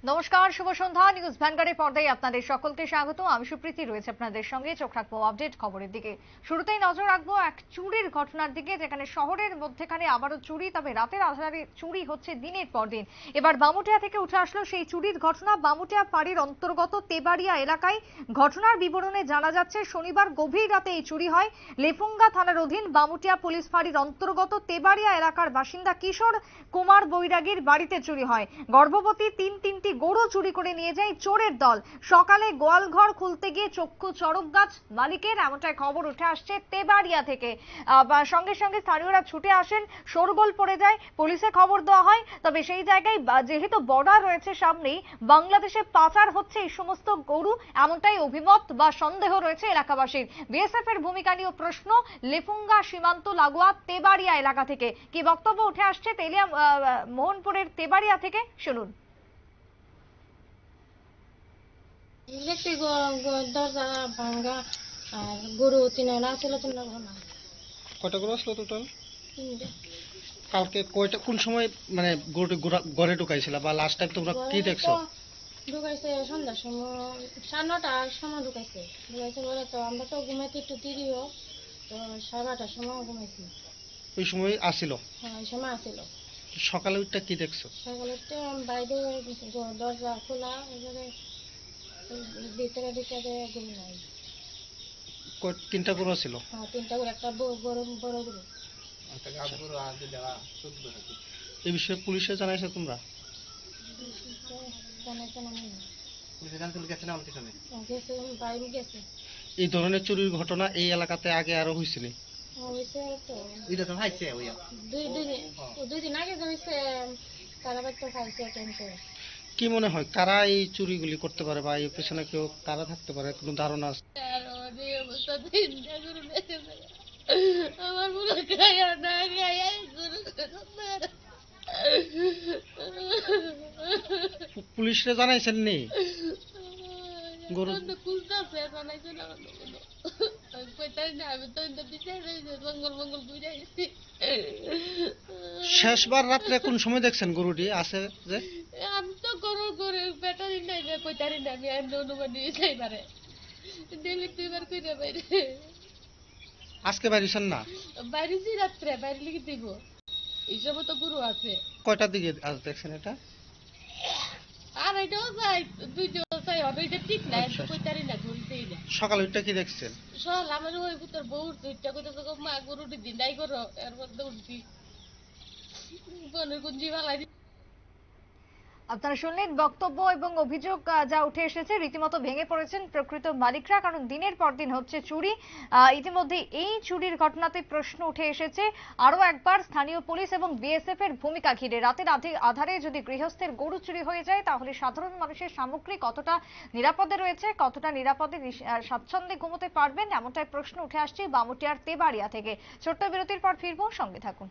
নমস্কার, শুভ সন্ধ্যা। নিউজ ভ্যানগার্ডের পর্দায় আপনাদের সকলকে স্বাগত। আমি সুপ্রীতি রয়েছে আপনাদের সঙ্গে। চোখ রাখবো আপডেট খবরের দিকে। শুরুতেই নজর রাখবো এক চুরির ঘটনার দিকে, যেখানে শহরের মধ্যেখানে আবারও চুরি, তবে রাতের আধারে চুরি হচ্ছে দিনের পর দিন। এবার বামুটিয়া থেকে উঠে আসলো সেই চুরির ঘটনা। বামুটিয়া ফাঁড়ির অন্তর্গত তেবাড়িয়া এলাকায় ঘটনার বিবরণে জানা যাচ্ছে, শনিবার গভীর রাতে এই চুরি হয়। লেফুঙ্গা থানার অধীন বামুটিয়া পুলিশ ফাঁড়ির অন্তর্গত তেবাড়িয়া এলাকার বাসিন্দা কিশোর কুমার বৈরাগীর বাড়িতে চুরি হয়। গর্ভবতী তিনটি গরু চুরি করে নিয়ে যায় চোরের দল। সকালে গোয়ালঘর খুলতে গিয়ে চক্ষু চড়ক গাছ মালিকের, এমনটাই খবর উঠে আসছে তেবাড়িয়া থেকে। সঙ্গে সঙ্গে স্থানীয়রা ছুটে আসেন, শোরগোল পড়ে যায়, পুলিশে খবর দেওয়া হয়। তবে সেই জায়গায় যেহেতু বর্ডার রয়েছে সামনেই, বাংলাদেশে পাচার হচ্ছে এই সমস্ত গরু, এমনটাই অভিমত বা সন্দেহ রয়েছে এলাকাবাসীর। বিএসএফ এর ভূমিকা নিয়ে প্রশ্ন লেফুঙ্গা সীমান্ত লাগোয়া তেবাড়িয়া এলাকা থেকে। কি বক্তব্য উঠে আসছে তেলিয়া মোহনপুরের তেবাড়িয়া থেকে, শুনুন। ইলেকট্রিক দরজা ভাঙ্গা আর গরু তিনটা ছিল, তিনটা ভাঙা। কয়টা গরু আসলো টোটাল? তিনটে। কালকে কয়টা, কোন সময় মানে গরুটি ঘরে ঢুকাইছিল বা লাস্ট টাইম তোমরা কি দেখছো? ঢুকাইছে সন্ধ্যার সময়, 9:30টার সময় ঢুকাইছে বলে তো আমরা তো ঘুমাইতে একটু দেরি হোক, তো 12:30টার সময় ঘুমাইছি। ওই সময় আসিল? হ্যাঁ, ওই সময় আসিল। সকালে উঠটা কি দেখছো? সকালে উঠতে বাইরে দরজা খোলা, এবারে ভিতরে ঢুকে গরু নাই। তিনটা গরু ছিল? হ্যাঁ, তিনটা গরু, একটা বড় বড় গরু। এই বিষয়ে পুলিশে জানাইছো তোমরা? এই ধরনের চুরির ঘটনা এই এলাকাতে আগে আরো হয়েছিল? দুই দিন আগে হয়েছে, তারা তো খাইছে। কি মনে হয় কারা এই চুরিগুলি করতে পারে বা এর পেছনে কেউ কারা থাকতে পারে, কোনো ধারণা আছে? আমার মনে খাইয়া না খাইয়া পুলিশরে জানাইছেন নি? গরু শেষবার রাত্রে কোন সময় দেখছেন গরুটি আছে? যে আমি তো গরু গরু ব্যাটারি নাই, কইতারি না, আমি অনুমান নিয়ে যাই পারে ডেলি 2বার কইরা বাইরে। আজকে বাইরেছেন না? বাইরেছি রাত্রে, বাইরে লিখে দিব। এই সময় তো গরু আছে। কয়টার দিকে আজ দেখছেন এটা? আর এটাও যাই, দুইটাও যাই, হবে এটা ঠিক নাই, কইতারি না, ঘুরতেই না। সকালে উঠটা কি দেখছেন? সকাল আমার ওই পুত্র বউ দুইটা কইতেছে, মা গরুটি দিন নাই করো, এর মধ্যে উঠছি বনের গুঞ্জি ফালাই। আপনারা শুনলেন বক্তব্য এবং অভিযোগ যা উঠে এসেছে। রীতিমতো ভেঙে পড়েছেন প্রকৃত মালিকরা, কারণ দিনের পর দিন হচ্ছে চুরি। ইতিমধ্যে এই চুরির ঘটনাতে প্রশ্ন উঠে এসেছে আরো একবার স্থানীয় পুলিশ এবং বিএসএফ এর ভূমিকা ঘিরে। রাতের আধারে যদি গৃহস্থের গরু চুরি হয়ে যায়, তাহলে সাধারণ মানুষের সামগ্রিক কতটা নিরাপদে রয়েছে, কতটা নিরাপদে স্বাচ্ছন্দ্যে ঘুমোতে পারবেন, এমনটাই প্রশ্ন উঠে আসছে বামুটিয়ার তেবাড়িয়া থেকে। ছোট্ট বিরতির পর ফিরবো, সঙ্গে থাকুন।